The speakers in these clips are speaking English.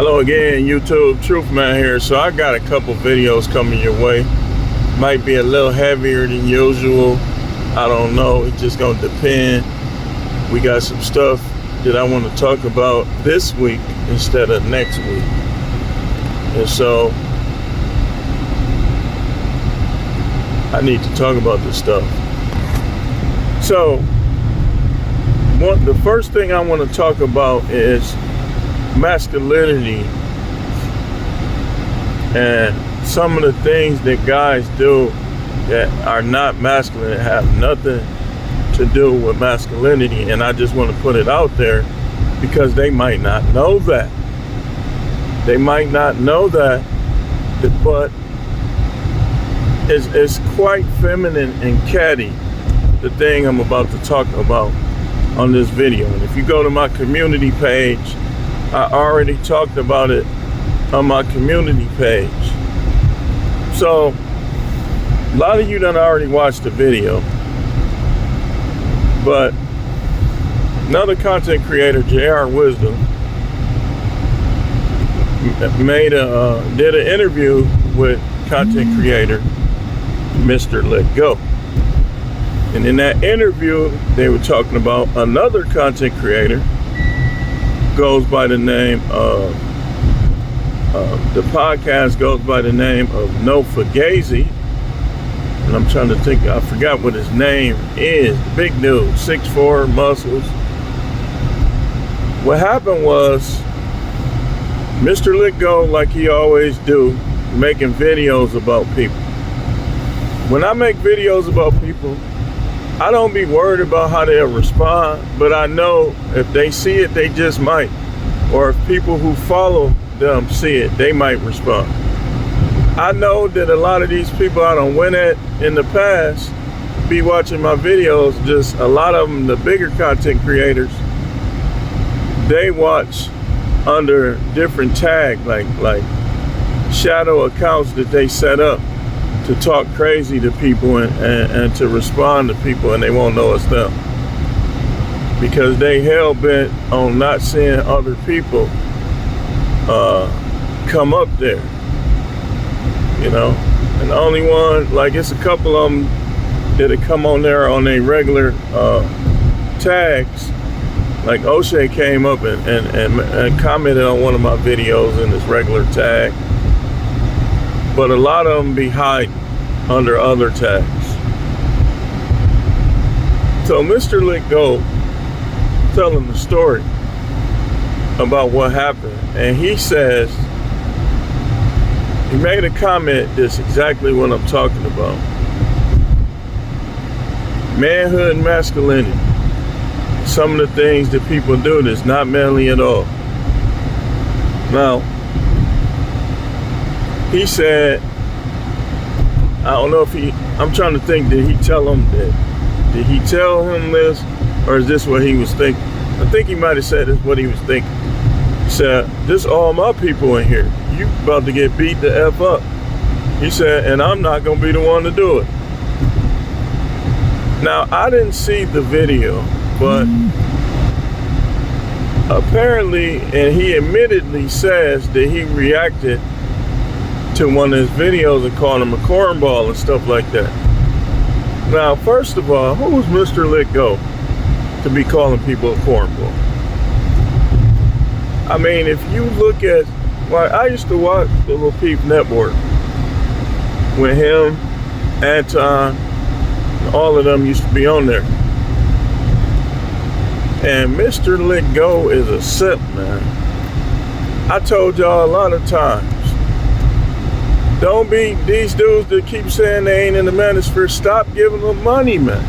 Hello again, YouTube. Truth Man here. So I got a couple videos coming your way. Might be a little heavier than usual. I don't know. It's just gonna depend. We got some stuff that I want to talk about this week instead of next week. And so I need to talk about this stuff. So the first thing I want to talk about is masculinity and some of the things that guys do that are not masculine, that have nothing to do with masculinity. And I just want to put it out there because they might not know that. They might not know that, but it's quite feminine and catty, the thing I'm about to talk about on this video. And if you go to my community page, I already talked about it on my community page. So a lot of you done already watched the video, but another content creator, JR Wisdom, did an interview with content creator Mr. Let Go. And in that interview, they were talking about another content creator, goes by the name of, the podcast goes by the name of No Fugazi. And I'm trying to think, I forgot what his name is. Big dude, 6'4", muscles. What happened was, Mr. Let Go, like he always do, making videos about people. When I make videos about people, I don't be worried about how they'll respond, but I know if they see it, they just might. Or if people who follow them see it, they might respond. I know that a lot of these people I done went at in the past be watching my videos, just a lot of them, the bigger content creators, they watch under different tag, like shadow accounts that they set up to talk crazy to people and to respond to people, and they won't know it's them because they hell bent on not seeing other people come up there, you know. And the only one, like, it's a couple of them that come on there on their regular tags. Like O'Shea came up and commented on one of my videos in his regular tag. But a lot of them be hiding under other tags. So Mr. Let Go telling the story about what happened. And he says, he made a comment that's exactly what I'm talking about. Manhood and masculinity. Some of the things that people do that's not manly at all. Now, he said, I don't know if I'm trying to think, did he tell him that? Did he tell him this? Or is this what he was thinking? I think he might have said this what he was thinking. He said, this all my people in here. You about to get beat the F up. He said, and I'm not going to be the one to do it. Now, I didn't see the video, but apparently, and he admittedly says that he reacted to one of his videos and called him a cornball and stuff like that. Now, first of all, who's Mr. Let Go to be calling people a cornball? I mean, if you look at, like, I used to watch the Little Peep Network when him, Anton, all of them used to be on there. And Mr. Let Go is a simp, man. I told y'all a lot of times, don't be these dudes that keep saying they ain't in the manosphere. Stop giving them money, man.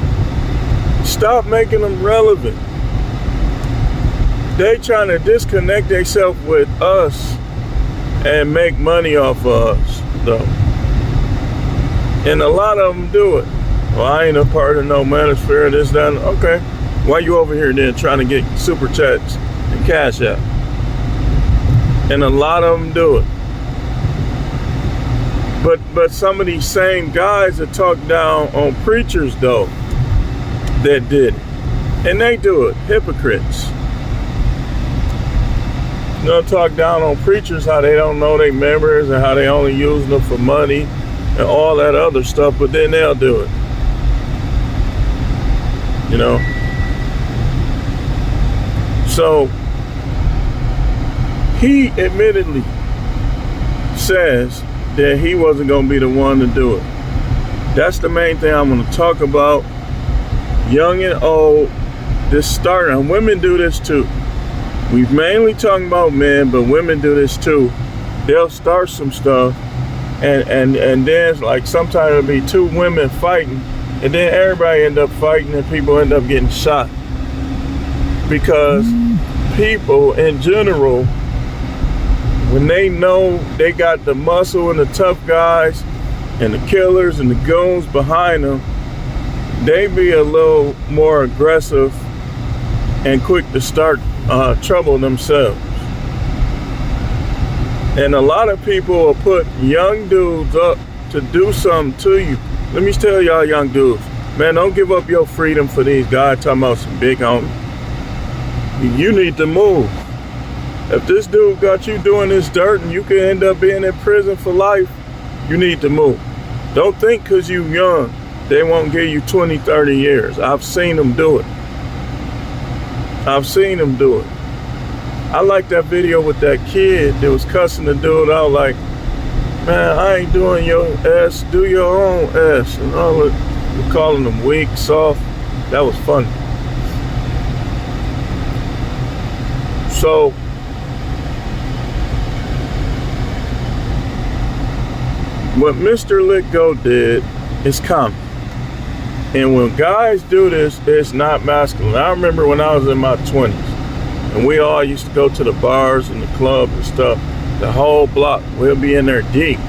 Stop making them relevant. They trying to disconnect themselves with us and make money off of us, though. And a lot of them do it. Well, I ain't a part of no manosphere, this, that. Okay. Why you over here then trying to get super chats and cash out? And a lot of them do it. But some of these same guys that talk down on preachers, though, that did it. And they do it. Hypocrites. talk down on preachers, how they don't know their members and how they only use them for money and all that other stuff, but then they'll do it. You know? So, he admittedly says that he wasn't going to be the one to do it. That's the main thing I'm going to talk about. Young and old, this starting, and women do this too. We've mainly talking about men, but women do this too. They'll start some stuff, and then like sometimes it'll be two women fighting, and then everybody end up fighting, and people end up getting shot because people in general, when they know they got the muscle and the tough guys and the killers and the goons behind them, they be a little more aggressive and quick to start trouble themselves. And a lot of people will put young dudes up to do something to you. Let me tell y'all young dudes, man, don't give up your freedom for these guys talking about some big homies. You need to move. If this dude got you doing this dirt and you could end up being in prison for life, you need to move. Don't think because you young, they won't give you 20, 30 years. I've seen them do it. I've seen them do it. I like that video with that kid that was cussing the dude out like, man, I ain't doing your S, do your own S. And all that, we're calling them weak, soft. That was funny. So, what Mr. Let Go did is common. And when guys do this, it's not masculine. I remember when I was in my 20s, and we all used to go to the bars and the clubs and stuff, the whole block, we'll be in there deep.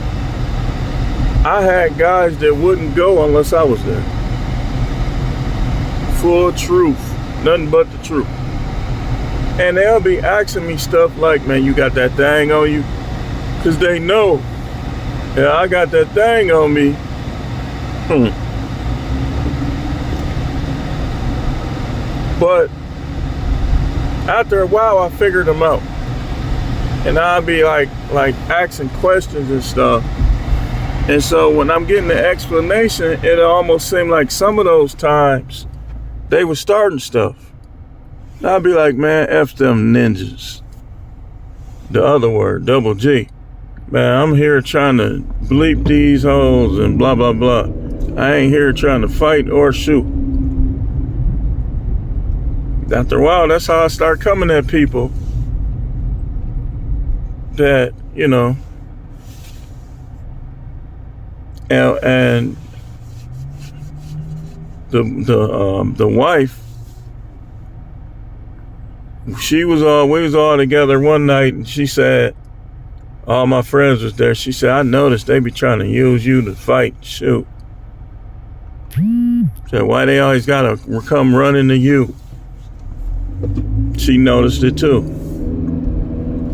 I had guys that wouldn't go unless I was there. Full truth, nothing but the truth. And they'll be asking me stuff like, man, you got that thing on you? Because they know, yeah, I got that thing on me. But after a while, I figured them out. And I'd be like asking questions and stuff. And so when I'm getting the explanation, it almost seemed like some of those times they were starting stuff. And I'd be like, man, F them ninjas. The other word, double G. Man, I'm here trying to bleep these hoes and blah, blah, blah. I ain't here trying to fight or shoot. After a while, that's how I start coming at people that, you know, and the wife, we was all together one night, and she said, all my friends was there. She said, I noticed they be trying to use you to fight, shoot. Said, why they always gotta come running to you? She noticed it too.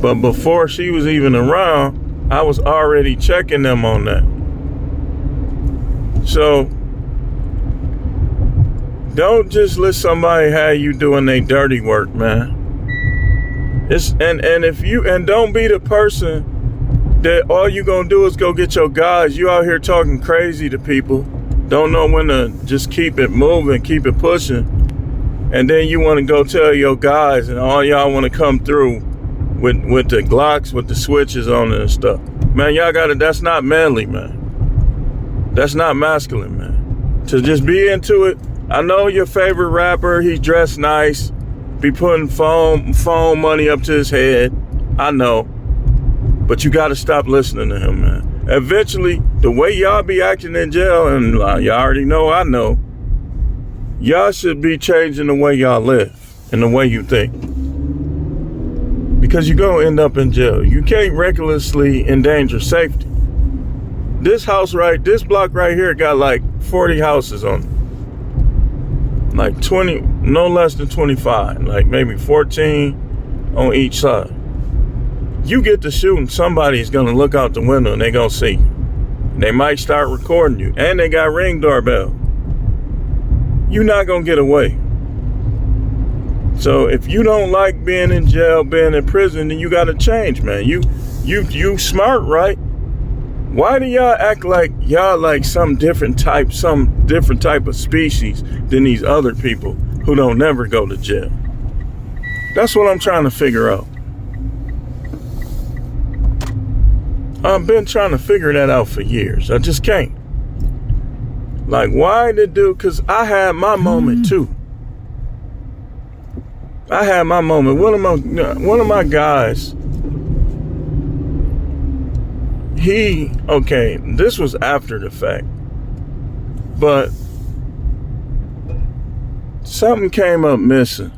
But before she was even around, I was already checking them on that. So don't just let somebody have you doing their dirty work, man. And don't be the person that all you gonna do is go get your guys. You out here talking crazy to people, don't know when to just keep it moving, keep it pushing, and then you want to go tell your guys, and all y'all want to come through with the Glocks with the switches on it and stuff. Man, y'all that's not manly, man. That's not masculine, man. To just be into it. I know your favorite rapper, he's dressed nice, be putting phone money up to his head. I know. But you got to stop listening to him, man. Eventually, the way y'all be acting in jail, and y'all already know, I know, y'all should be changing the way y'all live and the way you think. Because you're going to end up in jail. You can't recklessly endanger safety. This block right here got like 40 houses on it. Like 20, no less than 25. Like maybe 14 on each side. You get to shooting, somebody's going to look out the window and they're going to see you. They might start recording you. And they got Ring doorbell. You're not going to get away. So if you don't like being in jail, being in prison, then you got to change, man. You smart, right? Why do y'all act like y'all like some different type of species than these other people who don't never go to jail? That's what I'm trying to figure out. I've been trying to figure that out for years. I just can't. Like, why the dude? Because I had my moment too. I had my moment. One of my guys, this was after the fact, but something came up missing.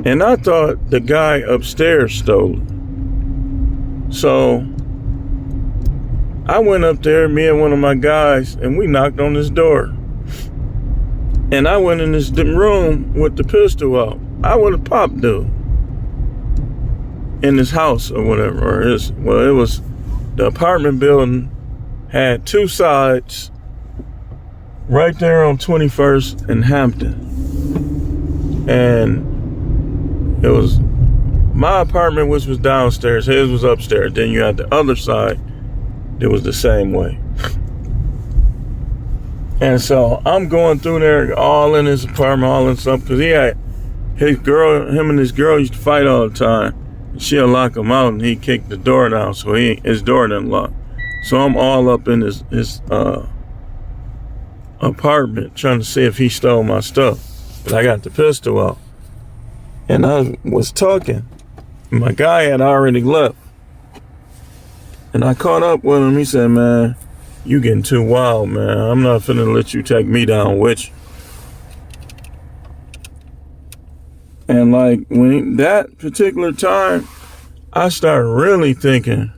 And I thought the guy upstairs stole it. So I went up there, me and one of my guys, and we knocked on his door. And I went in this room with the pistol out. I would have popped dude in his house or whatever. It was the apartment building had two sides right there on 21st and Hampton. And it was my apartment, which was downstairs, his was upstairs. Then you had the other side that was the same way. And so I'm going through there, all in his apartment, all in something, because he had him and his girl used to fight all the time. She'll lock him out, and he kicked the door down, so his door didn't lock. So I'm all up in his apartment trying to see if he stole my stuff. But I got the pistol out, and I was talking. My guy had already left, and I caught up with him. He said, "Man, you getting too wild, man. I'm not finna let you take me down with you." And like when that particular time, I started really thinking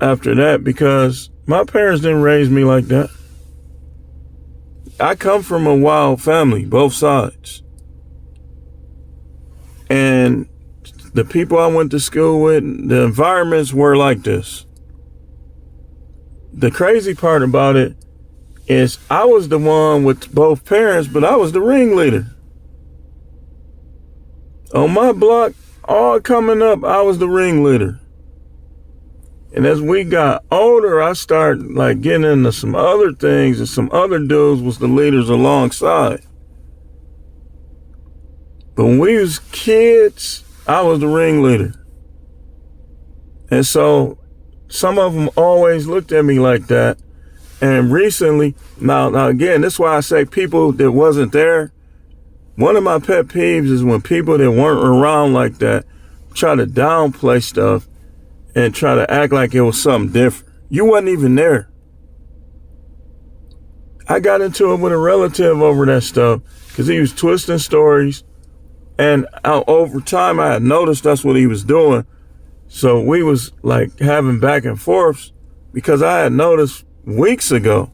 after that, because my parents didn't raise me like that. I come from a wild family, both sides. And the people I went to school with, the environments were like this. The crazy part about it is I was the one with both parents, but I was the ringleader. On my block, all coming up, I was the ringleader. And as we got older, I started like getting into some other things, and some other dudes was the leaders alongside. But when we was kids, I was the ringleader. And so some of them always looked at me like that. And recently, now again, this is why I say people that wasn't there. One of my pet peeves is when people that weren't around like that try to downplay stuff and try to act like it was something different. You wasn't even there. I got into it with a relative over that stuff because he was twisting stories. And over time, I had noticed that's what he was doing. So we was like having back and forths because I had noticed weeks ago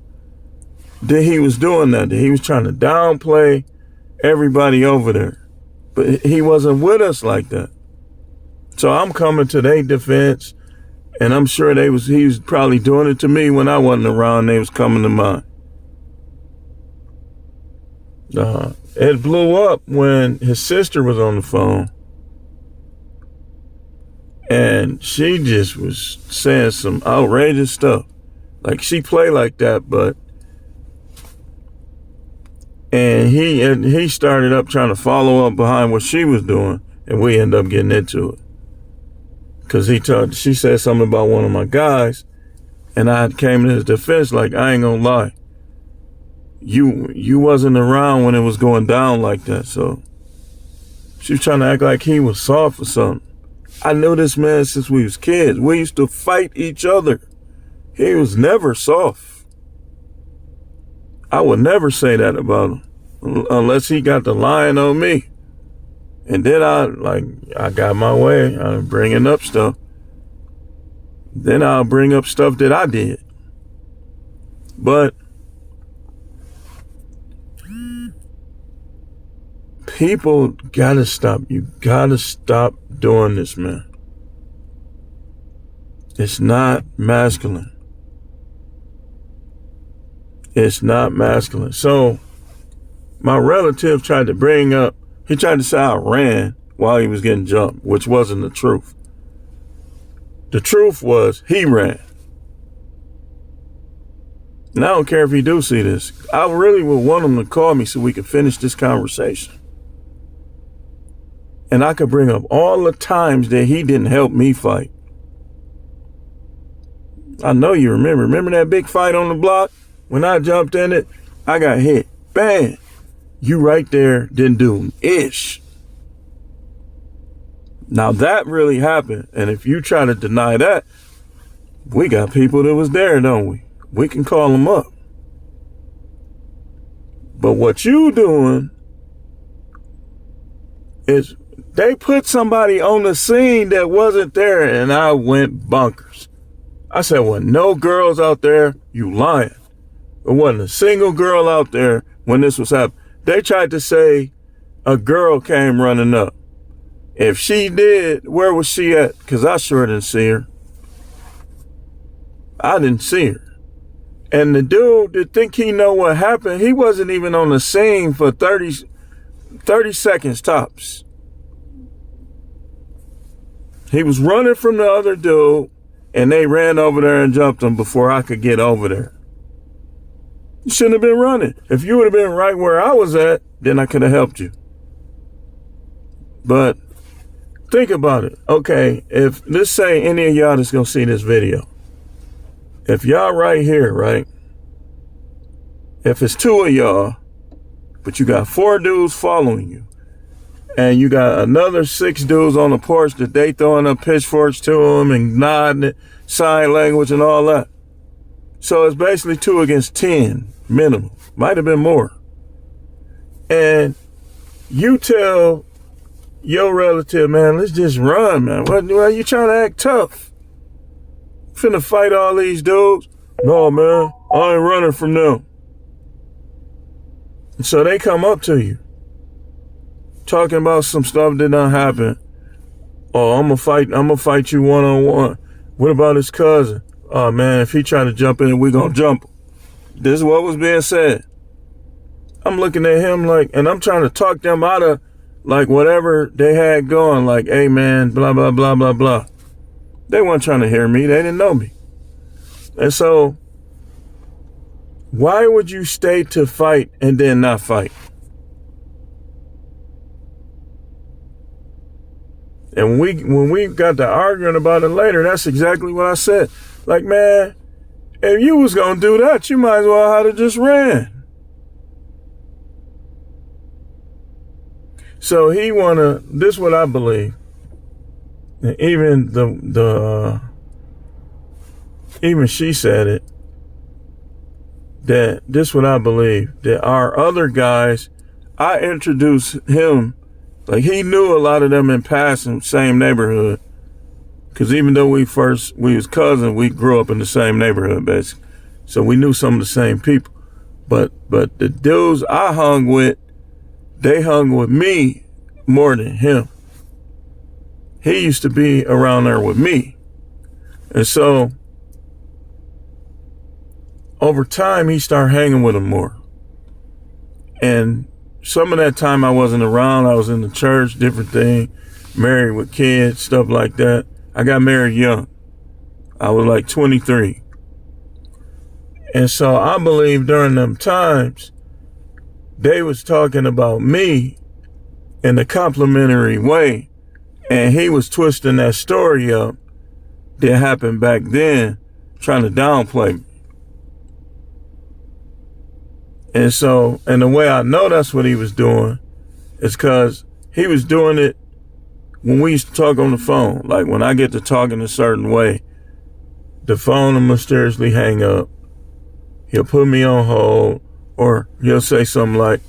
that he was doing that he was trying to downplay everybody over there. But he wasn't with us like that. So I'm coming to their defense, and I'm sure he was probably doing it to me when I wasn't around. They was coming to mine. It blew up when his sister was on the phone, and she just was saying some outrageous stuff. Like, she played like that, and he started up trying to follow up behind what she was doing, and we ended up getting into it. Cause she said something about one of my guys, and I came to his defense like, I ain't gonna lie. You wasn't around when it was going down like that, so she was trying to act like he was soft or something. I knew this man since we was kids. We used to fight each other. He was never soft. I would never say that about him unless he got the line on me. And then I got my way. I'm bringing up stuff. Then I'll bring up stuff that I did. But people gotta stop. You gotta stop doing this, man. It's not masculine. It's not masculine. So my relative tried to bring up He tried to say I ran while he was getting jumped, which wasn't the truth. The truth was he ran. And I don't care if he do see this. I really would want him to call me so we could finish this conversation. And I could bring up all the times that he didn't help me fight. I know you remember. Remember that big fight on the block? When I jumped in it, I got hit. Bang! You right there didn't do ish. Now that really happened. And if you try to deny that, we got people that was there, don't we? We can call them up. But what you doing is they put somebody on the scene that wasn't there, and I went bonkers. I said, well, no girls out there, you lying. There wasn't a single girl out there when this was happening. They tried to say a girl came running up. If she did, where was she at? Because I sure didn't see her. I didn't see her. And the dude that think he know what happened, he wasn't even on the scene for 30 seconds tops. He was running from the other dude, and they ran over there and jumped him before I could get over there. You shouldn't have been running. If you would have been right where I was at, then I could have helped you. But think about it. Okay, if let's say any of y'all that's gonna see this video, if y'all right here, right? If it's 2 of y'all, but you got 4 dudes following you, and you got another 6 dudes on the porch that they throwing up pitchforks to them and nodding it, sign language and all that. So it's basically 2 against 10 minimum. Might have been more. And you tell your relative, man, let's just run, man. What are you trying to act tough? Finna fight all these dudes? No, man, I ain't running from them. And so they come up to you, talking about some stuff that done happen. Oh, I'm gonna fight you one-on-one. What about his cousin? Oh man, if he try to jump in, we gonna jump him. This is what was being said. I'm looking at him like, and I'm trying to talk them out of like whatever they had going, like, hey man, blah, blah, blah, blah, blah. They weren't trying to hear me. They didn't know me. And so why would you stay to fight and then not fight? And when we got to arguing about it later, that's exactly what I said. Like, man, if you was going to do that, you might as well have just ran. So he this is what I believe. And even even she said it, that this is what I believe, that our other guys, I introduced him, like he knew a lot of them in passing, same neighborhood. Cause even though we was cousins, we grew up in the same neighborhood, basically. So we knew some of the same people. But the dudes I hung with, they hung with me more than him. He used to be around there with me. And so over time, he started hanging with them more. And some of that time I wasn't around. I was in the church, different thing, married with kids, stuff like that. I got married young. I was like 23. And so I believe during them times, they was talking about me in a complimentary way. And he was twisting that story up that happened back then, trying to downplay me. And so, and the way I know that's what he was doing is because he was doing it when we used to talk on the phone. Like when I get to talking a certain way, the phone will mysteriously hang up. He'll put me on hold, or he'll say something like,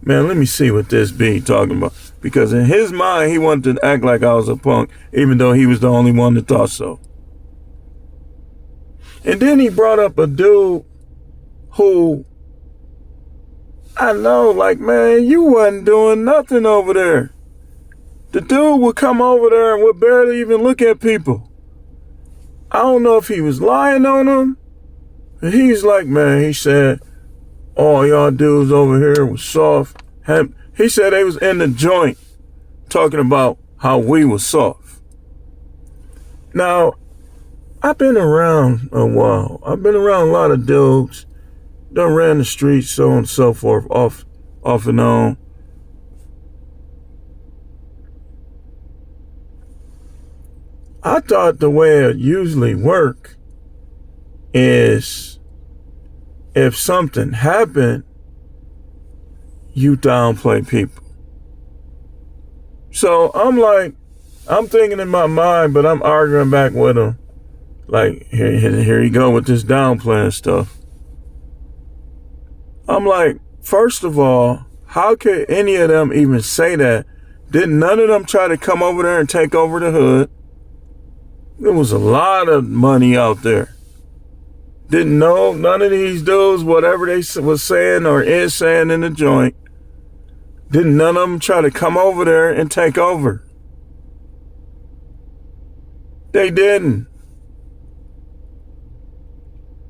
man, let me see what this be talking about. Because in his mind, he wanted to act like I was a punk, even though he was the only one that thought so. And then he brought up a dude who I know, like, man, you wasn't doing nothing over there. The dude would come over there and would barely even look at people. I don't know if he was lying on them. And he's like, man, he said, all y'all dudes over here was soft. He said they was in the joint talking about how we was soft. Now, I've been around a while. I've been around a lot of dudes. Done ran the streets, so on and so forth, off and on. I thought the way it usually work is if something happened, you downplay people. So I'm thinking in my mind, but I'm arguing back with him. Like, here you go with this downplaying stuff. I'm like, first of all, how could any of them even say that? Didn't none of them try to come over there and take over the hood? There was a lot of money out there. Didn't know none of these dudes, whatever they was saying or is saying in the joint, didn't none of them try to come over there and take over? They didn't.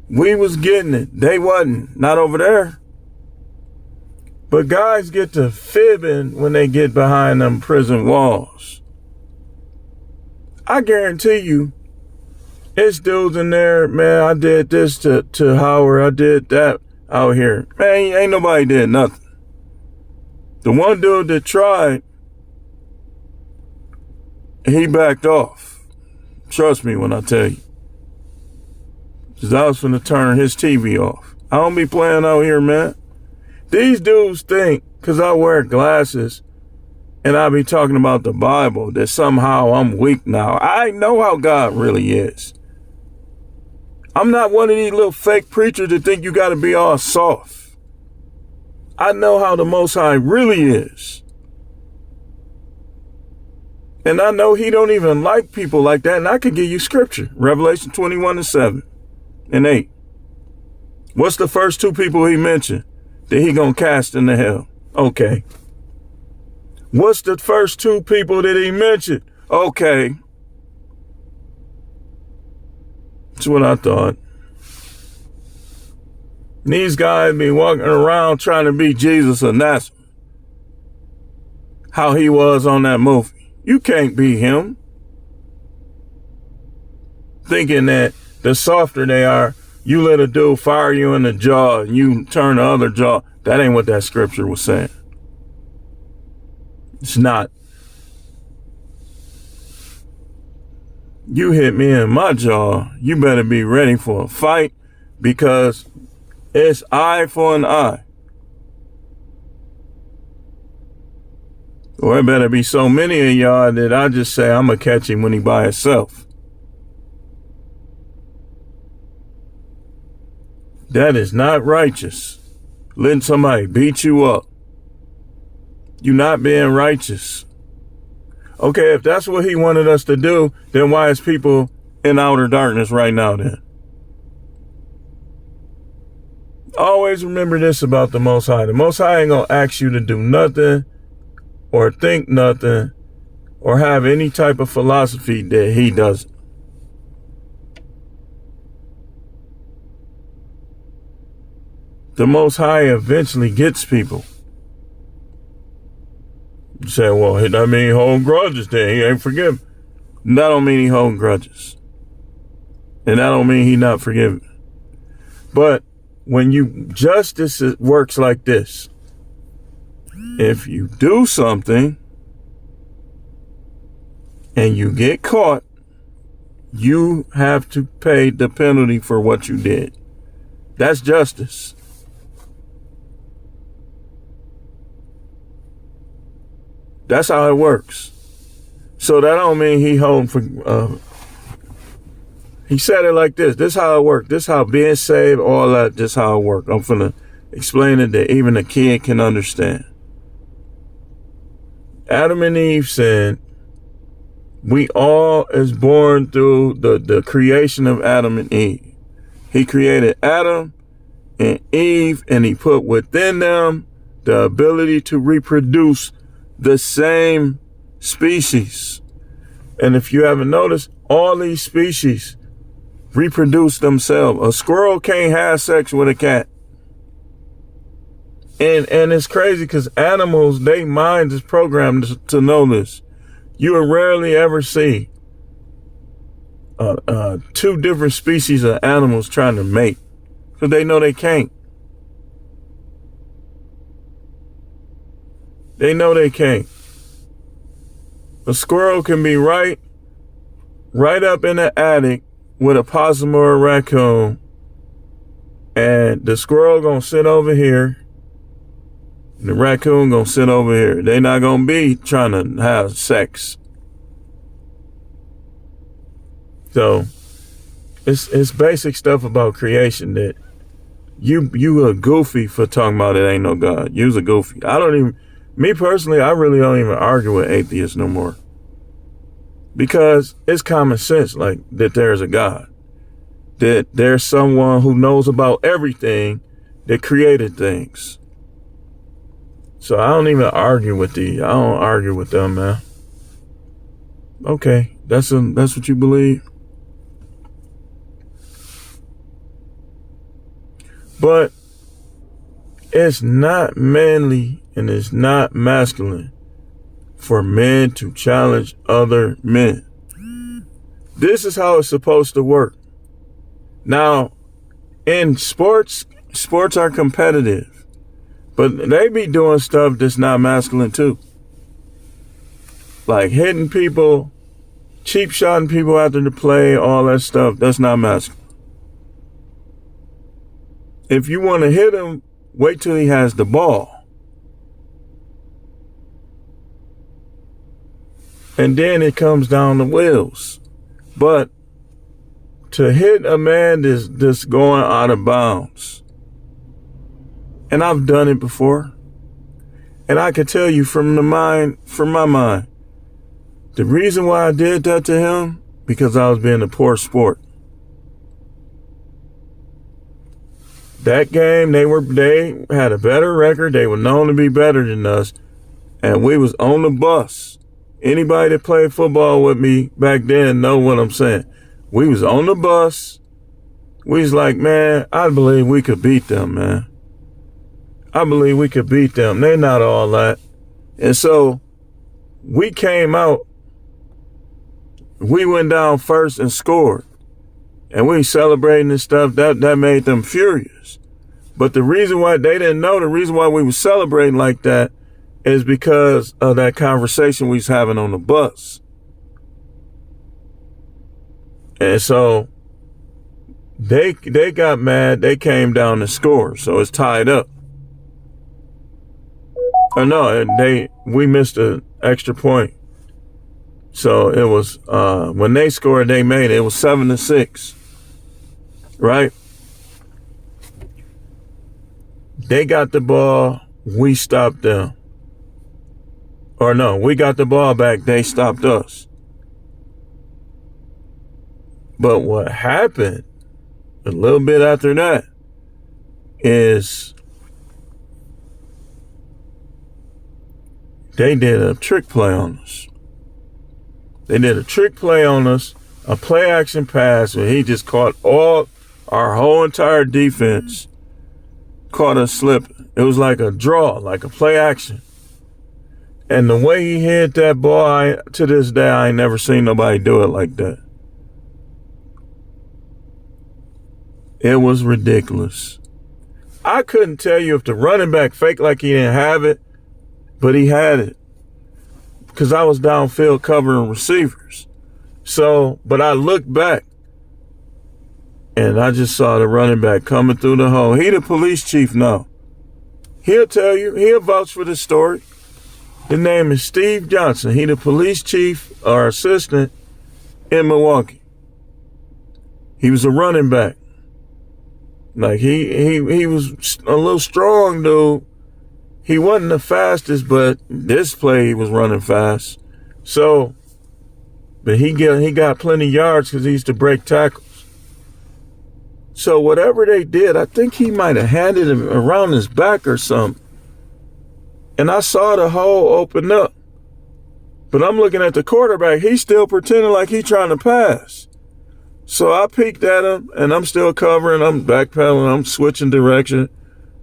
We was getting it. They wasn't. Not over there. But guys get to fibbing when they get behind them prison walls. I guarantee you, it's dudes in there, man, I did this to Howard, I did that out here. Man, ain't nobody did nothing. The one dude that tried, he backed off. Trust me when I tell you. Because I was finna turn his TV off. I don't be playing out here, man. These dudes think, because I wear glasses, and I be talking about the Bible, that somehow I'm weak now. I know how God really is. I'm not one of these little fake preachers that think you got to be all soft. I know how the Most High really is. And I know he don't even like people like that. And I could give you scripture. Revelation 21:7 and 8. What's the first two people he mentioned that he gonna cast into hell? Okay. What's the first two people that he mentioned? Okay. That's what I thought. These guys be walking around trying to be Jesus of Nazareth. How he was on that movie. You can't be him. Thinking that the softer they are, you let a dude fire you in the jaw and you turn the other jaw. That ain't what that scripture was saying. It's not. You hit me in my jaw, you better be ready for a fight because it's eye for an eye. Or it better be so many of y'all that I just say I'm going to catch him when he by himself. That is not righteous. Letting somebody beat you up. You not being righteous. Okay, if that's what he wanted us to do, then why is people in outer darkness right now then? Always remember this about the Most High. The Most High ain't gonna ask you to do nothing or think nothing or have any type of philosophy that he doesn't. The Most High eventually gets people. You say, well, that mean he hold grudges then. He ain't forgiven. That don't mean he hold grudges. And that don't mean he not forgiven. But when justice works like this, if you do something and you get caught, you have to pay the penalty for what you did. That's justice. That's how it works. So that don't mean he holding for, he said it like this. This is how it works. This is how being saved, all that, this is how it works. I'm finna explain it that even a kid can understand. Adam and Eve sinned. We all is born through the creation of Adam and Eve. He created Adam and Eve and he put within them the ability to reproduce the same species. And if you haven't noticed, all these species reproduce themselves. A squirrel can't have sex with a cat. And it's crazy because animals, they mind is programmed to know this. You will rarely ever see two different species of animals trying to mate because they know they can't. They know they can't. A squirrel can be right up in the attic with a possum or a raccoon, and the squirrel gonna sit over here, and the raccoon gonna sit over here. They not gonna be trying to have sex. So it's basic stuff about creation that you a goofy for talking about it ain't no God. You's a goofy. Me personally, I really don't even argue with atheists no more. Because it's common sense, like, that there's a God. That there's someone who knows about everything that created things. So I don't even argue with I don't argue with them, man. Okay, that's what you believe. But it's not manly and it's not masculine for men to challenge other men. This is how it's supposed to work. Now, in sports are competitive, but they be doing stuff that's not masculine too. Like hitting people, cheap shotting people after the play, all that stuff, that's not masculine. If you want to hit him, wait till he has the ball. And then it comes down to wills. But to hit a man that's going out of bounds, and I've done it before, and I can tell you from my mind, the reason why I did that to him, because I was being a poor sport. That game, they had a better record. They were known to be better than us, and we was on the bus. Anybody that played football with me back then know what I'm saying. We was on the bus. We was like, man, I believe we could beat them, man. I believe we could beat them. They not all that. And so we came out. We went down first and scored. And we celebrating and stuff. That made them furious. But the reason why they didn't know, the reason why we were celebrating like that is because of that conversation we was having on the bus. And so they got mad. They came down to score. So it's tied up. Oh no, we missed an extra point. So it was, when they scored, they made it. It was 7-6. Right? They got the ball. We stopped them. Or no, we got the ball back. They stopped us. But what happened a little bit after that is they did a trick play on us. They did a trick play on us, a play action pass where he just caught our whole entire defense, caught us slipping. It was like a draw, like a play action. And the way he hit that ball, to this day, I ain't never seen nobody do it like that. It was ridiculous. I couldn't tell you if the running back faked like he didn't have it, but he had it. Because I was downfield covering receivers. So, but I looked back, and I just saw the running back coming through the hole. He the police chief now. He'll tell you, he'll vouch for this story. His name is Steve Johnson. He the police chief or assistant in Milwaukee. He was a running back. Like he was a little strong dude. He wasn't the fastest, but this play he was running fast. So, but he got plenty of yards because he used to break tackles. So whatever they did, I think he might have handed him around his back or something. And I saw the hole open up. But I'm looking at the quarterback. He's still pretending like he's trying to pass. So I peeked at him, and I'm still covering. I'm backpedaling. I'm switching direction.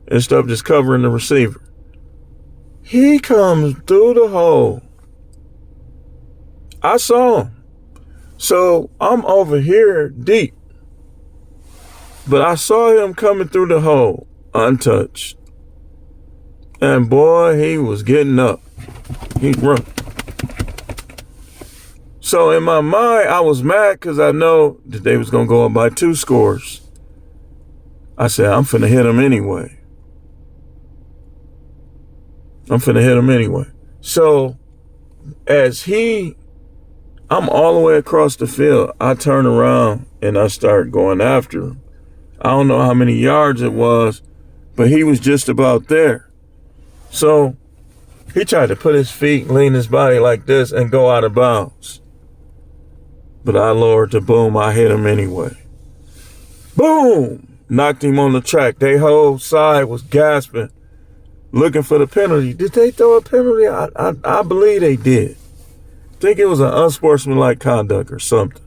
and stuff just covering the receiver. He comes through the hole. I saw him. So I'm over here deep. But I saw him coming through the hole untouched. And boy, he was getting up. He's running. So in my mind, I was mad because I know that they was going to go up by 2 scores. I said, I'm finna hit him anyway. So as I'm all the way across the field, I turn around and I start going after him. I don't know how many yards it was, but he was just about there. So he tried to put his feet, lean his body like this and go out of bounds. But I lowered the boom. I hit him anyway. Boom! Knocked him on the track. They whole side was gasping, looking for the penalty. Did they throw a penalty? I believe they did. I think it was an unsportsmanlike conduct or something.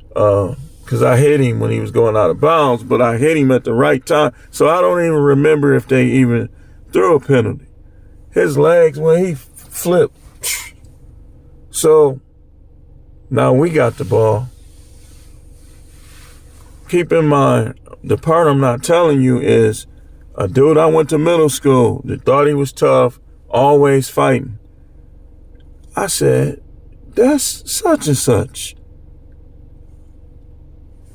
Because I hit him when he was going out of bounds, but I hit him at the right time. So I don't even remember if they even threw a penalty. His legs, when he flipped. So now we got the ball. Keep in mind, the part I'm not telling you is a dude I went to middle school that thought he was tough, always fighting. I said, that's such and such.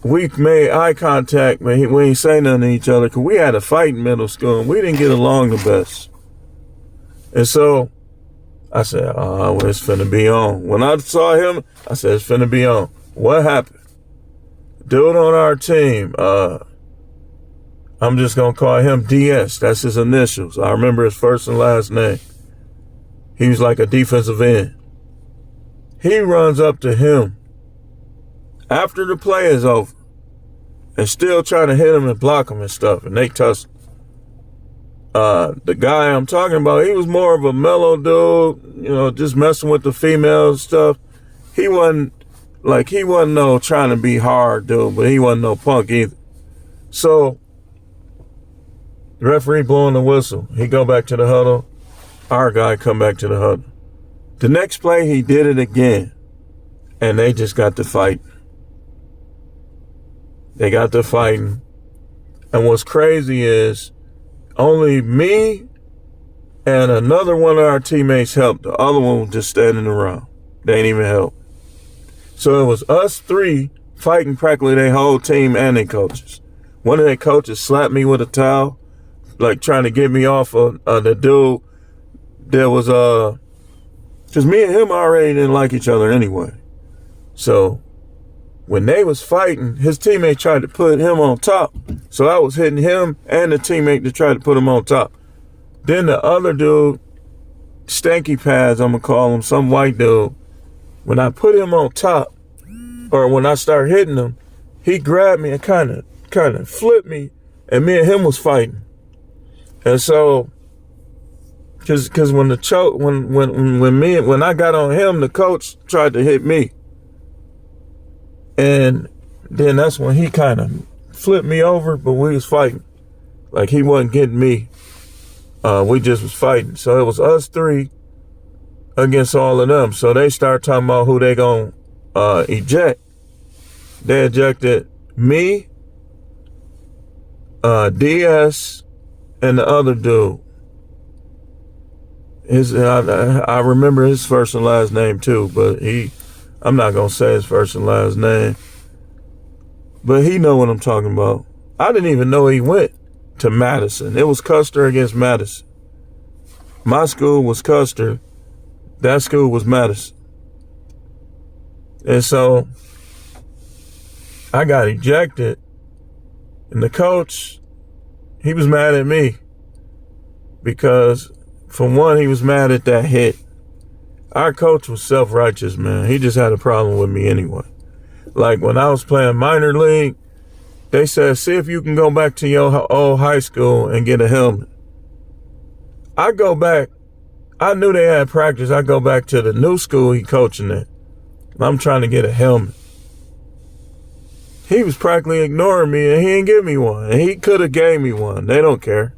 We made eye contact, but we ain't say nothing to each other because we had a fight in middle school and we didn't get along the best. And so I said, well, it's finna be on. When I saw him, I said, it's finna be on. What happened? Dude on our team, I'm just going to call him DS. That's his initials. I remember his first and last name. He was like a defensive end. He runs up to him after the play is over and still trying to hit him and block him and stuff. And they tussle. The guy I'm talking about, he was more of a mellow dude, just messing with the females and stuff. He wasn't no trying to be hard dude, but he wasn't no punk either. So the referee blowing the whistle. He go back to the huddle. Our guy come back to the huddle. The next play, he did it again. And they just got to fight. They got to fighting. And what's crazy is only me and another one of our teammates helped. The other one was just standing around. They ain't even help. So it was us 3 fighting practically their whole team and their coaches. One of their coaches slapped me with a towel, like trying to get me off of the dude. There was, because me and him already didn't like each other anyway. So when they was fighting, his teammate tried to put him on top. So I was hitting him and the teammate to try to put him on top. Then the other dude, stanky pads, I'm going to call him, some white dude, when I put him on top, or when I start hitting him, he grabbed me and kind of flipped me, and me and him was fighting. And so, because when I got on him, the coach tried to hit me. And then that's when he kind of flipped me over, but we was fighting. Like he wasn't getting me. We just was fighting. So it was us 3 against all of them. So they start talking about who they gonna eject. They ejected me, DS, and the other dude. I remember his first and last name too, but I'm not gonna say his first and last name. But he know what I'm talking about. I didn't even know he went to Madison. It was Custer against Madison. My school was Custer. That school was Madison. And so I got ejected. And the coach, he was mad at me. Because, for one, he was mad at that hit. Our coach was self-righteous, man. He just had a problem with me anyway. Like, when I was playing minor league, they said, see if you can go back to your old high school and get a helmet. I go back. I knew they had practice. I go back to the new school he coaching at. I'm trying to get a helmet. He was practically ignoring me, and he didn't give me one. And he could have gave me one. They don't care.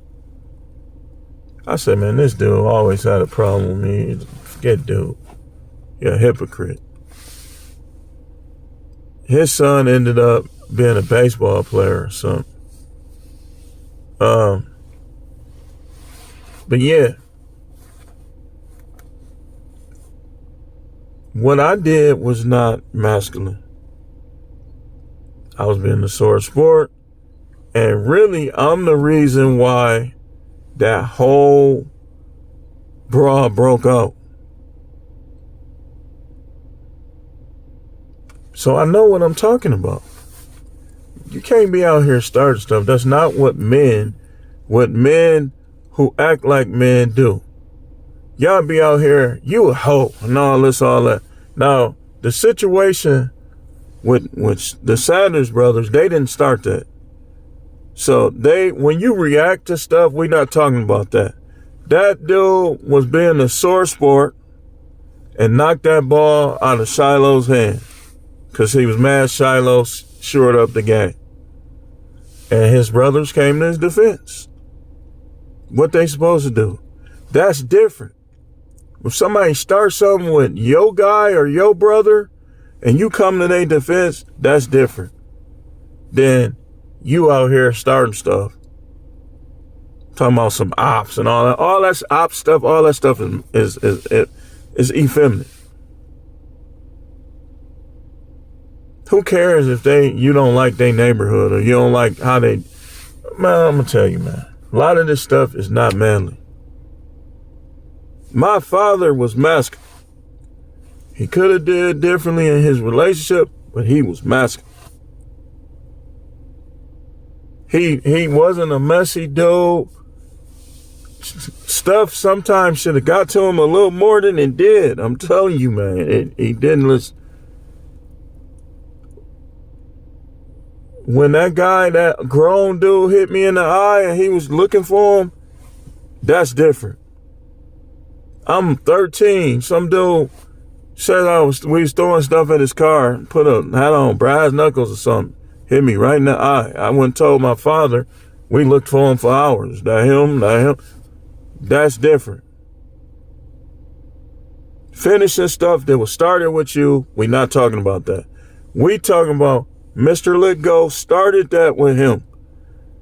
I said, man, this dude always had a problem with me. Forget dude. You're a hypocrite. His son ended up being a baseball player or something. But yeah. What I did was not masculine. I was being a sore sport. And really, I'm the reason why that whole brawl broke out. So I know what I'm talking about. You can't be out here starting stuff. That's not what men who act like men do. Y'all be out here, you a hoe and all this, all that. Now, the situation with the Sanders brothers, they didn't start that. So when you react to stuff, we're not talking about that. That dude was being a sore sport and knocked that ball out of Shiloh's hand because he was mad Shiloh shored up the game. And his brothers came to his defense. What they supposed to do? That's different. If somebody starts something with your guy or your brother and you come to their defense, that's different than you out here starting stuff. Talking about some ops and all that. All that ops stuff, all that stuff is effeminate. Who cares if you don't like their neighborhood or you don't like how they... Man, I'm going to tell you, man. A lot of this stuff is not manly. My father was masculine. He could have did differently in his relationship, but he was masculine. He wasn't a messy dude. Stuff sometimes should have got to him a little more than it did. I'm telling you, man. He didn't listen. When that guy, that grown dude hit me in the eye and he was looking for him, that's different. I'm 13. Some dude said we was throwing stuff at his car, had on brass knuckles or something. Hit me right in the eye. I went and told my father. We looked for him for hours. That him. That's different. Finishing stuff that was started with you, we not talking about that. We talking about Mr. Let Go started that with him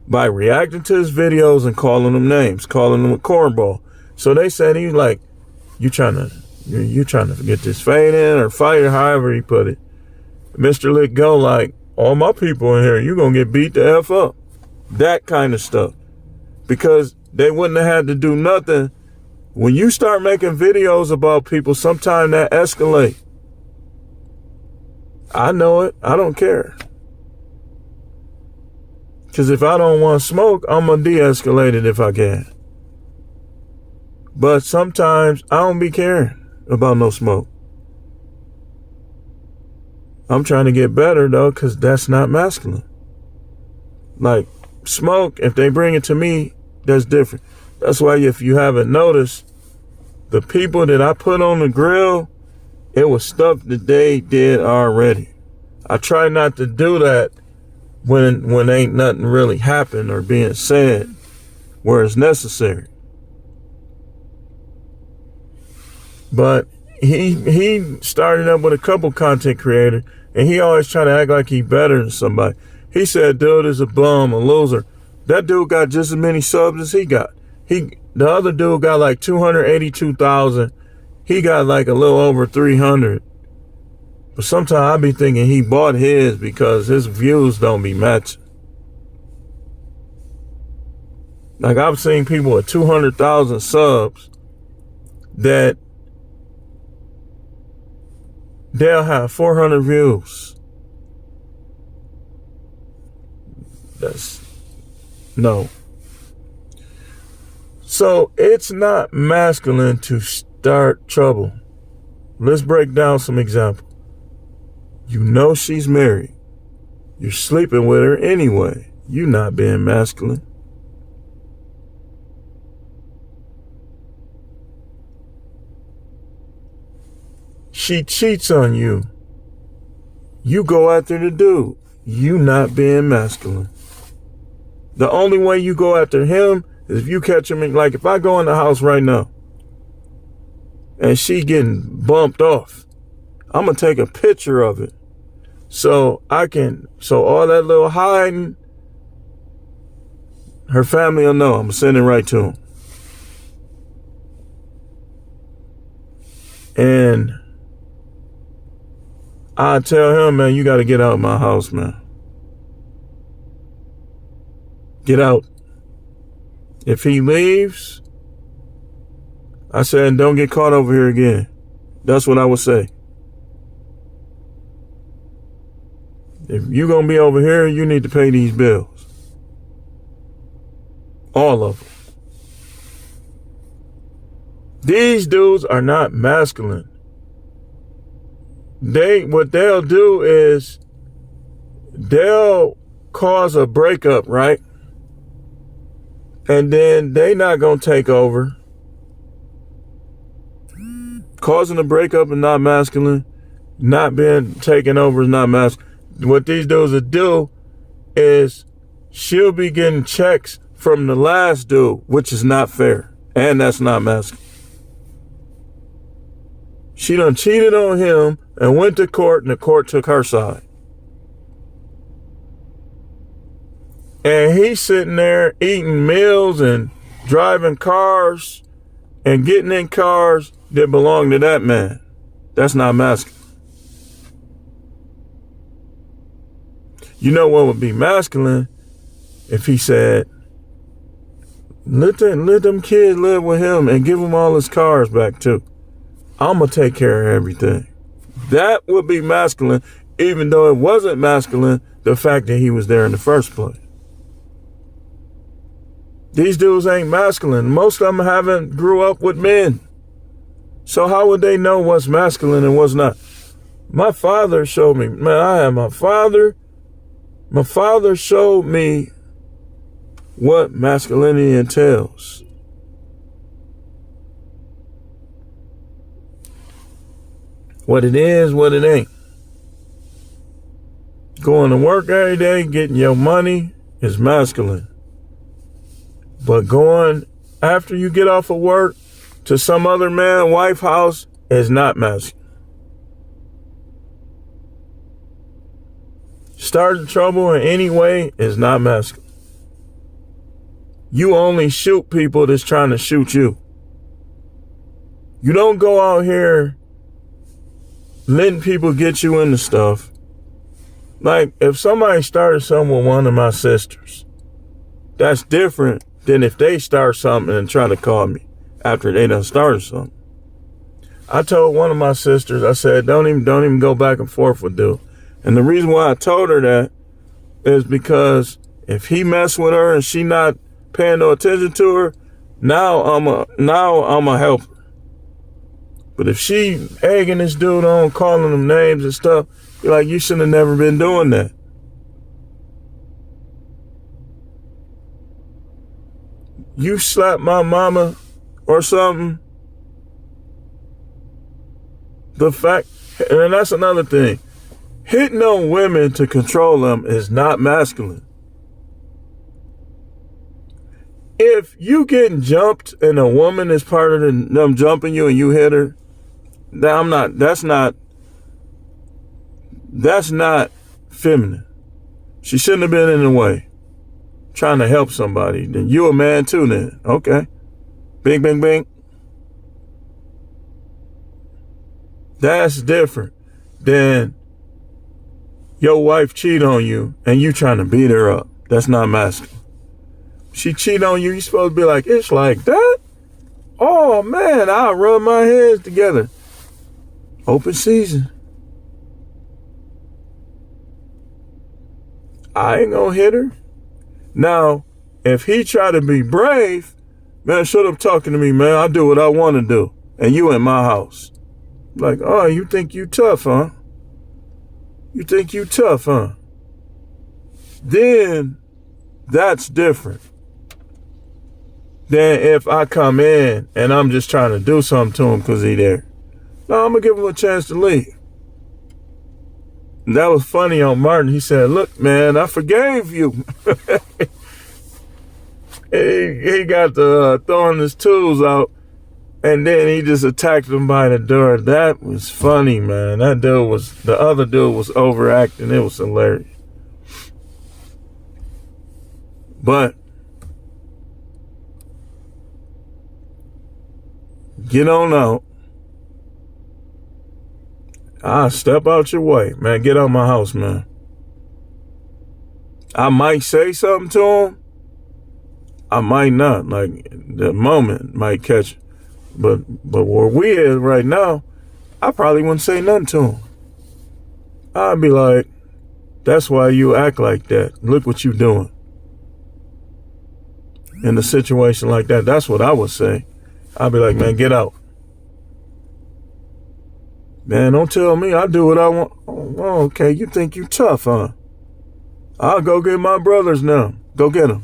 by reacting to his videos and calling them names, calling them a cornball. So they said he was like, you trying to get this fade in or fight or however he put it. Mr. Let Go like, all my people in here, you gonna get beat the F up. That kind of stuff. Because they wouldn't have had to do nothing. When you start making videos about people, sometimes that escalate. I know it. I don't care. Because if I don't want smoke, I'm going to de-escalate it if I can. But sometimes I don't be caring about no smoke. I'm trying to get better, though, because that's not masculine. Like, smoke, if they bring it to me, that's different. That's why if you haven't noticed, the people that I put on the grill, it was stuff that they did already. I try not to do that when ain't nothing really happened or being said where it's necessary. But he started up with a couple content creators, and he always try to act like he better than somebody. He said, dude is a bum, a loser. That dude got just as many subs as he got. The other dude got like 282,000. He got like a little over 300. But sometimes I be thinking he bought his because his views don't be matching. Like I've seen people with 200,000 subs that they'll have 400 views. No. So it's not masculine to start trouble. Let's break down some examples. You know she's married. You're sleeping with her anyway. You're not being masculine. She cheats on you. You go after the dude. you not being masculine. The only way you go after him is if you catch him in, like if I go in the house right now and she getting bumped off, I'm going to take a picture of it. So all that little hiding, her family will know. I'm going to send it right to them. And I tell him, man, you got to get out of my house, man. Get out. If he leaves, I said, don't get caught over here again. That's what I would say. If you're going to be over here, you need to pay these bills. All of them. These dudes are not masculine. What they'll do is they'll cause a breakup, right? And then they not going to take over. Causing a breakup is not masculine. Not being taken over is not masculine. What these dudes will do is she'll be getting checks from the last dude, which is not fair. And that's not masculine. She done cheated on him and went to court, and the court took her side. And he's sitting there eating meals and driving cars and getting in cars that belong to that man. That's not masculine. You know what would be masculine? If he said, let them kids live with him and give him all his cars back too. I'm going to take care of everything. That would be masculine, even though it wasn't masculine, the fact that he was there in the first place. These dudes ain't masculine. Most of them haven't grew up with men. So how would they know what's masculine and what's not? My father showed me, man, I had my father. My father showed me what masculinity entails. What it is, what it ain't. Going to work every day, getting your money is masculine. But going after you get off of work to some other man, wife house is not masculine. Starting trouble in any way is not masculine. You only shoot people that's trying to shoot you. You don't go out here letting people get you into stuff. Like if somebody started something with one of my sisters, that's different than if they start something and try to call me after they done started something. I told one of my sisters, I said, don't even go back and forth with dude. And the reason why I told her that is because if he mess with her and she not paying no attention to her, now I'm a help her. But if she egging this dude on, calling him names and stuff, you're like, you should have never been doing that. You slap my mama or something, the fact, and that's another thing. Hitting on women to control them is not masculine. If you getting jumped and a woman is part of them jumping you and you hit her, that's not feminine. She shouldn't have been in the way. Trying to help somebody. Then you a man too then. Okay. Bing, bing, bing. That's different than your wife cheat on you and you trying to beat her up. That's not masculine. She cheat on you, you supposed to be like, it's like that? Oh man, I'll rub my hands together. Open season. I ain't gonna hit her. Now, if he try to be brave, man, shut up talking to me, man. I do what I want to do. And you in my house. Like, oh, you think you tough, huh? You think you tough, huh? Then that's different than if I come in and I'm just trying to do something to him because he there. No, I'm going to give him a chance to leave. That was funny on Martin. He said, look, man, I forgave you. he got to throwing his tools out, and then he just attacked him by the door. That was funny, man. The other dude was overacting. It was hilarious. But get on out. I'll step out your way, man. Get out my house, man. I might say something to him. I might not. Like, the moment might catch it. But where we is right now, I probably wouldn't say nothing to him. I'd be like, that's why you act like that. Look what you doing. In a situation like that, that's what I would say. I'd be like, man, get out. Man, don't tell me I do what I want. Oh, okay, you think you tough, huh? I'll go get my brothers now. Go get them.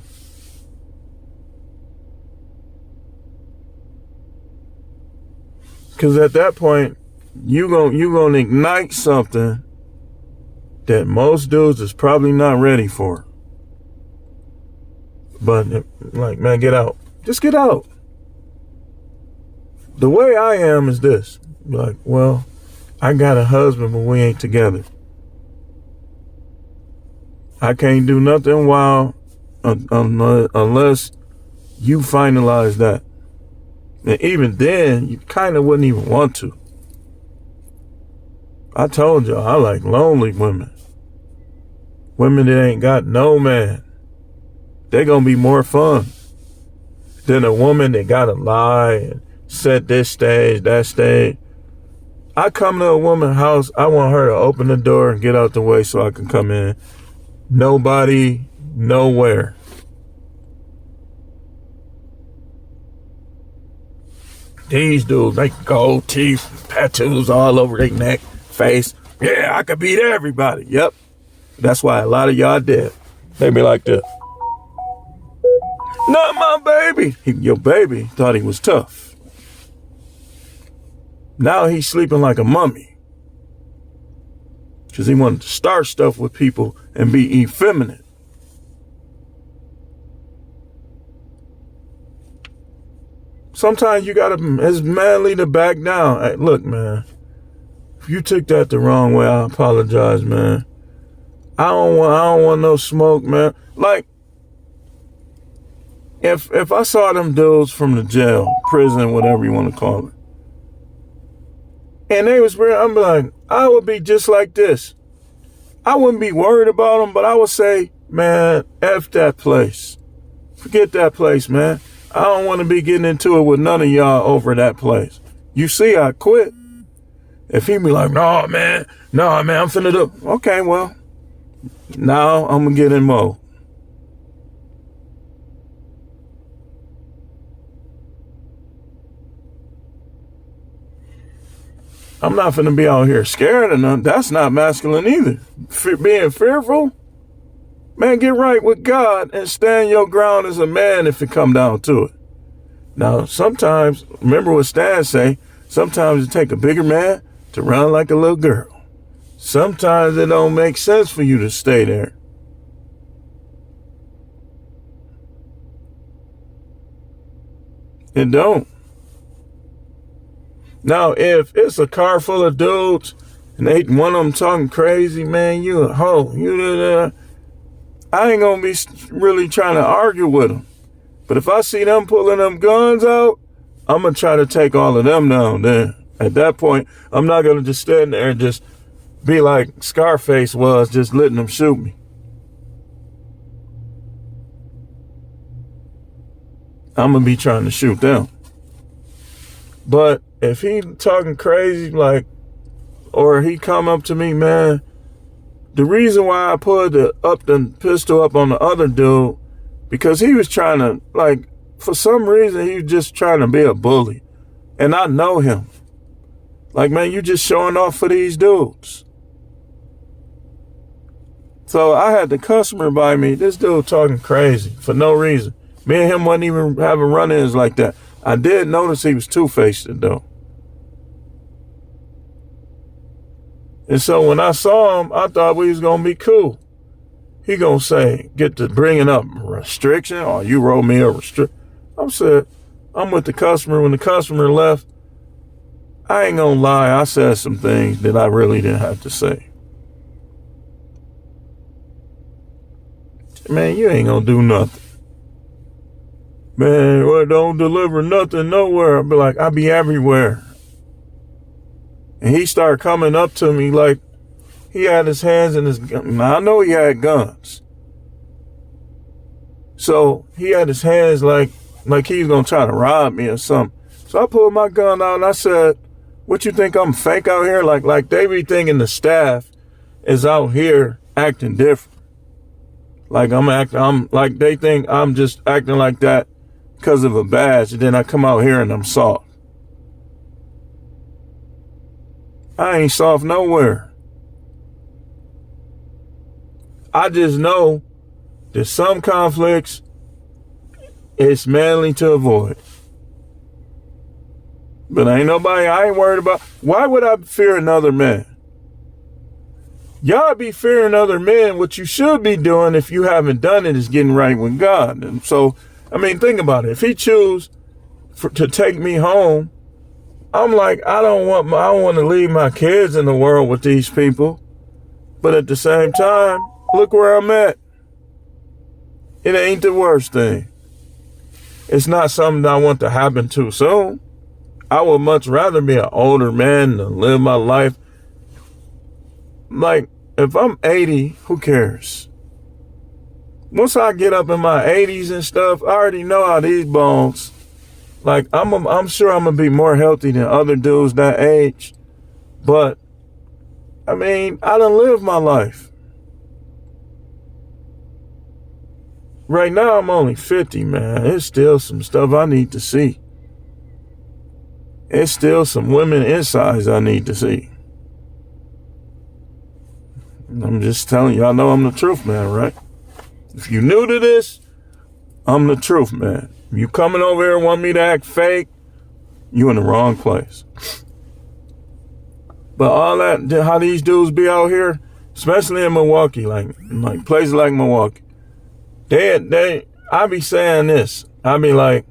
Because at that point, you gonna ignite something that most dudes is probably not ready for. But, like, man, get out. Just get out. The way I am is this. Like, well, I got a husband, but we ain't together. I can't do nothing while unless you finalize that. And even then, you kind of wouldn't even want to. I told y'all, I like lonely women. Women that ain't got no man. They're going to be more fun than a woman that got to lie and set this stage, that stage. I come to a woman's house, I want her to open the door and get out the way so I can come in. Nobody, nowhere. These dudes, they gold teeth, tattoos all over their neck, face. Yeah, I could beat everybody. Yep. That's why a lot of y'all dead. They be like this. Not my baby. Your baby thought he was tough. Now he's sleeping like a mummy. Because he wanted to start stuff with people and be effeminate. Sometimes you gotta, it's manly to back down. Hey, look, man, if you took that the wrong way, I apologize, man. I don't want no smoke, man. Like, if I saw them dudes from the jail, prison, whatever you want to call it, and they was real, I'm like, I would be just like this. I wouldn't be worried about them, but I would say, man, F that place. Forget that place, man. I don't want to be getting into it with none of y'all over that place. You see, I quit. If he be like, no, man, I'm finna do. Okay, well, now I'm going to get in mode. I'm not finna be out here scared of nothing. That's not masculine either. Being fearful, man, get right with God and stand your ground as a man if it come down to it. Now, sometimes, remember what Stan say, sometimes it take a bigger man to run like a little girl. Sometimes it don't make sense for you to stay there. It don't. Now, if it's a car full of dudes and they one of them talking crazy, man, you a hoe. I ain't gonna be really trying to argue with them. But if I see them pulling them guns out, I'm gonna try to take all of them down then. At that point, I'm not gonna just stand there and just be like Scarface was, just letting them shoot me. I'm gonna be trying to shoot them. But if he talking crazy, like, or he come up to me, man, the reason why I put the pistol up on the other dude, because he was trying to, like, for some reason, he was just trying to be a bully. And I know him. Like, man, you just showing off for these dudes. So I had the customer by me, this dude talking crazy for no reason. Me and him wasn't even having run-ins like that. I did notice he was two-faced, though. And so when I saw him, I thought we was going to be cool. He going to say, get to bringing up restriction, or you wrote me a restriction. I said, I'm with the customer. When the customer left, I ain't going to lie. I said some things that I really didn't have to say. Man, you ain't going to do nothing. Man, well, don't deliver nothing nowhere. I'll be like, I be everywhere. And he started coming up to me like he had his hands in his gun. Now, I know he had guns. So he had his hands like he was going to try to rob me or something. So I pulled my gun out and I said, what you think I'm fake out here? Like they be thinking the staff is out here acting different. Like I'm like they think I'm just acting like that because of a badge. And then I come out here and I'm soft. I ain't soft nowhere. I just know that some conflicts it's manly to avoid. But I ain't worried about. Why would I fear another man? Y'all be fearing other men. What you should be doing if you haven't done it is getting right with God. And so, I mean, think about it. If he choose to take me home, I'm like, I don't want to leave my kids in the world with these people. But at the same time, look where I'm at. It ain't the worst thing. It's not something that I want to happen too soon. I would much rather be an older man than live my life. Like, if I'm 80, who cares? Once I get up in my 80s and stuff, I already know how these bones. Like, I'm sure I'm going to be more healthy than other dudes that age. But, I mean, I done lived my life. Right now, I'm only 50, man. It's still some stuff I need to see. It's still some women insides I need to see. I'm just telling you, I know I'm the truth, man, right? If you new to this, I'm the truth, man. If you coming over here and want me to act fake, you in the wrong place. But all that, how these dudes be out here, especially in Milwaukee, like places like Milwaukee, I be saying this. I be like,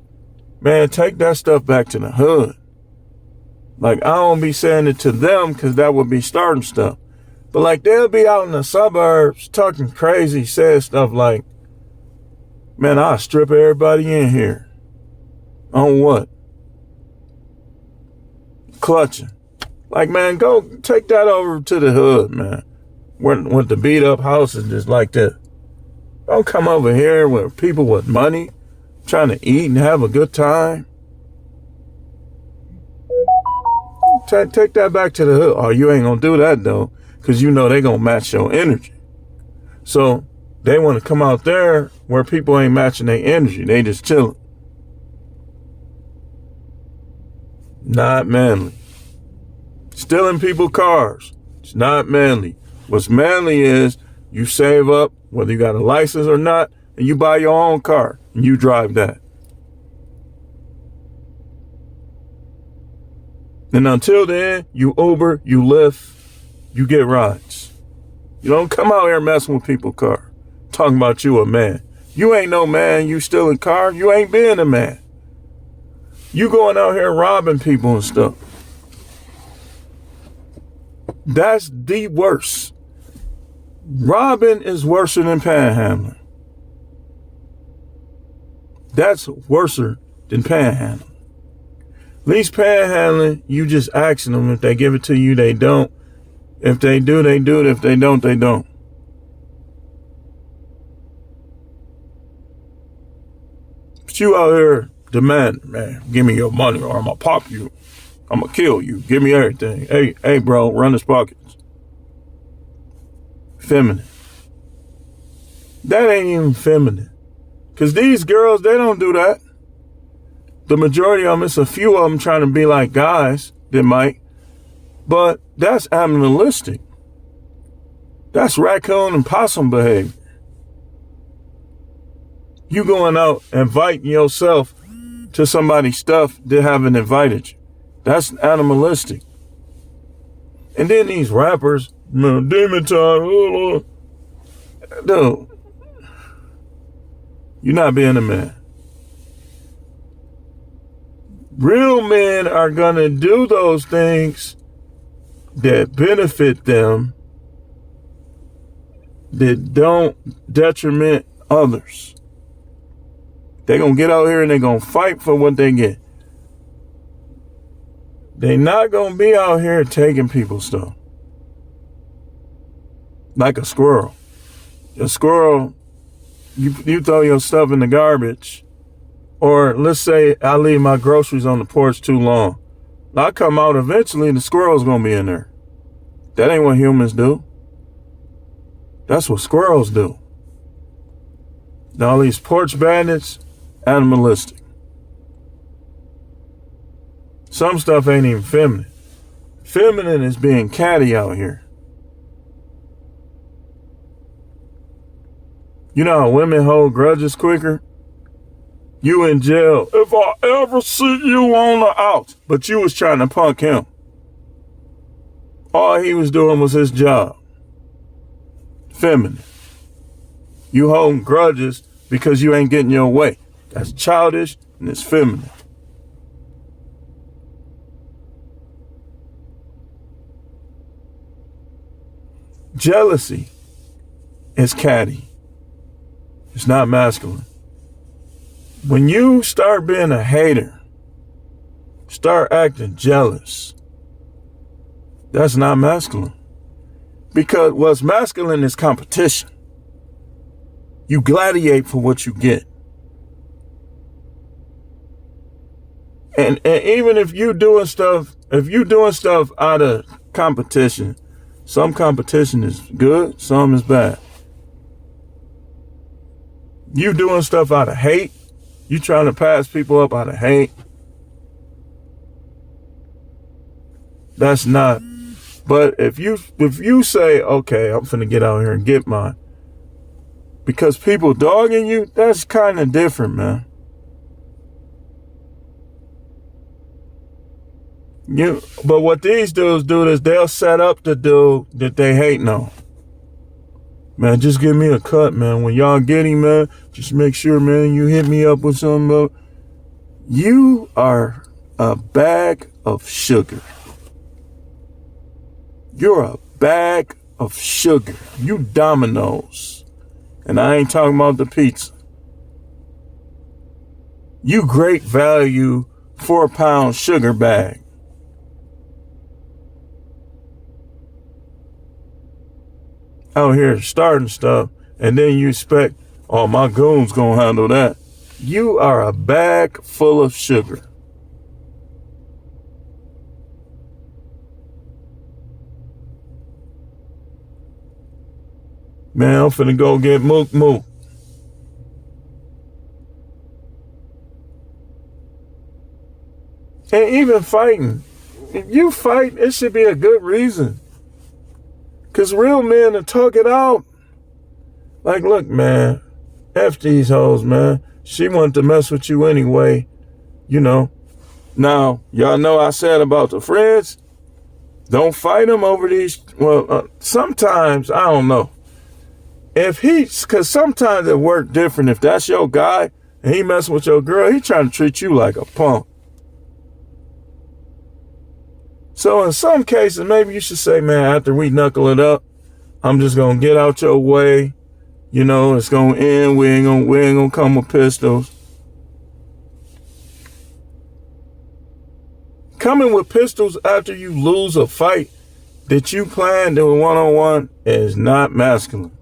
man, take that stuff back to the hood. Like, I don't be saying it to them because that would be starting stuff. But like, they'll be out in the suburbs talking crazy, saying stuff like, man, I'll strip everybody in here. On what? Clutching. Like, man, go take that over to the hood, man. With the beat up houses just like that. Don't come over here with people with money trying to eat and have a good time. Take that back to the hood. Oh, you ain't gonna do that though, because you know they gonna match your energy. So they want to come out there where people ain't matching their energy. They just chilling. Not manly. Stealing people's cars. It's not manly. What's manly is you save up, whether you got a license or not, and you buy your own car and you drive that. And until then, you Uber, you Lyft, you get rides. You don't come out here messing with people's car. Talking about you a man. You ain't no man, you stealing car, you ain't being a man. You going out here robbing people and stuff. That's the worst. Robbing is worse than panhandling. That's worse than panhandling. At least panhandling, you just asking them. If they give it to you, they don't. If they do, they do it. If they don't, they don't. But you out here demanding, man, give me your money or I'm going to pop you. I'm going to kill you. Give me everything. Hey, bro, run his pockets. Feminine. That ain't even feminine. Because these girls, they don't do that. The majority of them, it's a few of them trying to be like guys that might. But that's animalistic. That's raccoon and possum behavior. You going out inviting yourself to somebody's stuff that haven't invited you. That's animalistic. And then these rappers, man, demon time. Dude, you're not being a man. Real men are going to do those things that benefit them, that don't detriment others. They're going to get out here and they're going to fight for what they get. They're not going to be out here taking people's stuff. Like a squirrel. A squirrel, you throw your stuff in the garbage, or let's say I leave my groceries on the porch too long. I come out eventually and the squirrel's going to be in there. That ain't what humans do. That's what squirrels do. Now, all these porch bandits, animalistic. Some stuff ain't even feminine. Feminine is being catty out here. You know how women hold grudges quicker? You in jail. If I ever see you on the out. But you was trying to punk him. All he was doing was his job. Feminine. You holding grudges because you ain't getting your way. That's childish and it's feminine. Jealousy is catty. It's not masculine. When you start being a hater, start acting jealous, that's not masculine. Because what's masculine is competition. You gladiate for what you get. And even if you doing stuff out of competition, some competition is good, some is bad. You doing stuff out of hate, you trying to pass people up out of hate, that's not. But if you say, okay, I'm finna get out here and get mine, because people dogging you, that's kind of different, man. But what these dudes do is they'll set up the dude that they hating on. Man, just give me a cut, man. When y'all get him, man, just make sure, man, you hit me up with something. You are a bag of sugar. You're a bag of sugar. You Domino's. And I ain't talking about the pizza. You great value 4-pound sugar bag. Out here starting stuff, and then you expect, oh, my goon's gonna handle that. You are a bag full of sugar. Man, I'm finna go get mook mook. And even fighting, if you fight, it should be a good reason. Because real men will talk it out. Like, look, man, F these hoes, man. She wanted to mess with you anyway, you know. Now, y'all know I said about the friends, don't fight them over these. Well, sometimes, I don't know. Because sometimes it work different. If that's your guy and he messing with your girl, he trying to treat you like a punk. So in some cases, maybe you should say, man, after we knuckle it up, I'm just going to get out your way. You know, it's going to end. We ain't going to come with pistols. Coming with pistols after you lose a fight that you planned to one-on-one is not masculine.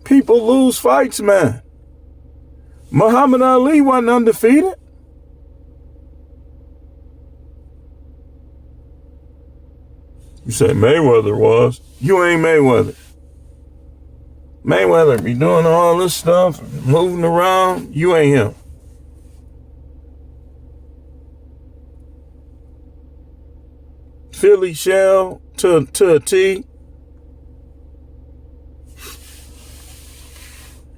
People lose fights, man. Muhammad Ali wasn't undefeated. You say Mayweather was. You ain't Mayweather. Mayweather be doing all this stuff, moving around. You ain't him. Philly shell to a T.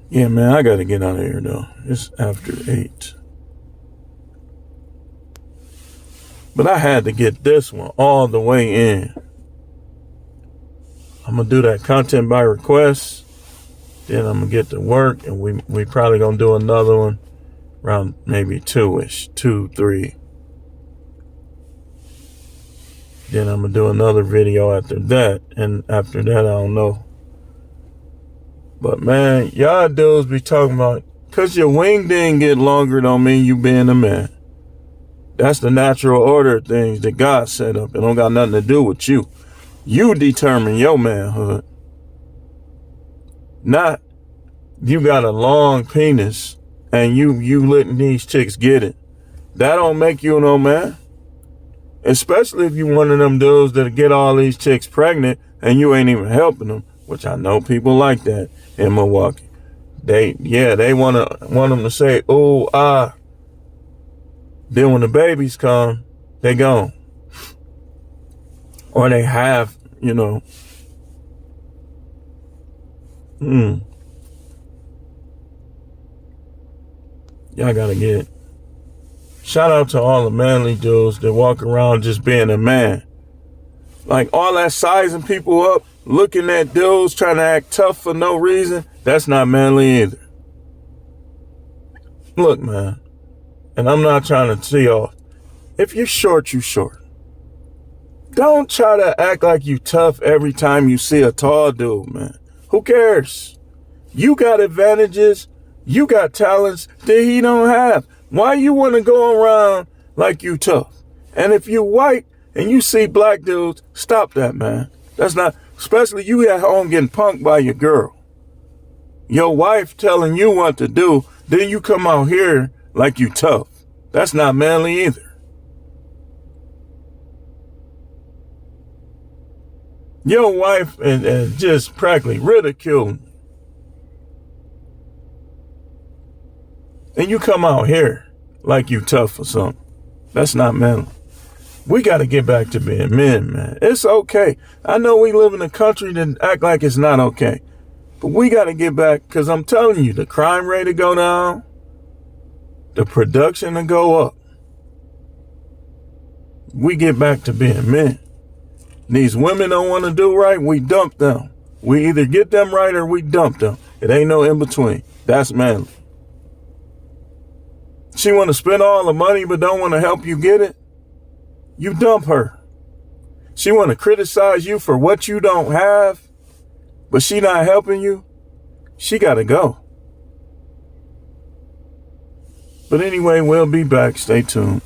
Yeah, man, I gotta get out of here though. It's after 8. But I had to get this one all the way in. I'm going to do that content by request. Then I'm going to get to work, and we probably going to do another one around maybe 2-ish, 2, 3. Then I'm going to do another video after that. And after that, I don't know. But, man, y'all dudes be talking about, because your wing didn't get longer don't mean you being a man. That's the natural order of things that God set up. It don't got nothing to do with you. You determine your manhood. Not you got a long penis and you letting these chicks get it. That don't make you no man. Especially if you one of them dudes that get all these chicks pregnant and you ain't even helping them, which I know people like that in Milwaukee. They want them to say, oh, ah. Then when the babies come, they gone. Or they have, Y'all gotta get it. Shout out to all the manly dudes that walk around just being a man. Like all that sizing people up, looking at dudes trying to act tough for no reason, that's not manly either. Look, man, and I'm not trying to see off. If you're short, you short. Don't try to act like you tough every time you see a tall dude, man. Who cares? You got advantages. You got talents that he don't have. Why you want to go around like you tough? And if you white and you see black dudes, stop that, man. That's not, especially you at home getting punked by your girl. Your wife telling you what to do, then you come out here like you tough. That's not manly either. Your wife and just practically ridiculing. And you come out here like you tough or something. That's not manly. We got to get back to being men, man. It's okay. I know we live in a country that act like it's not okay. But we got to get back, because I'm telling you, the crime rate to go down, the production to go up. We get back to being men. These women don't want to do right, we dump them. We either get them right or we dump them. It ain't no in between. That's manly. She want to spend all the money but don't want to help you get it? You dump her. She want to criticize you for what you don't have, but she not helping you? She got to go. But anyway, we'll be back. Stay tuned.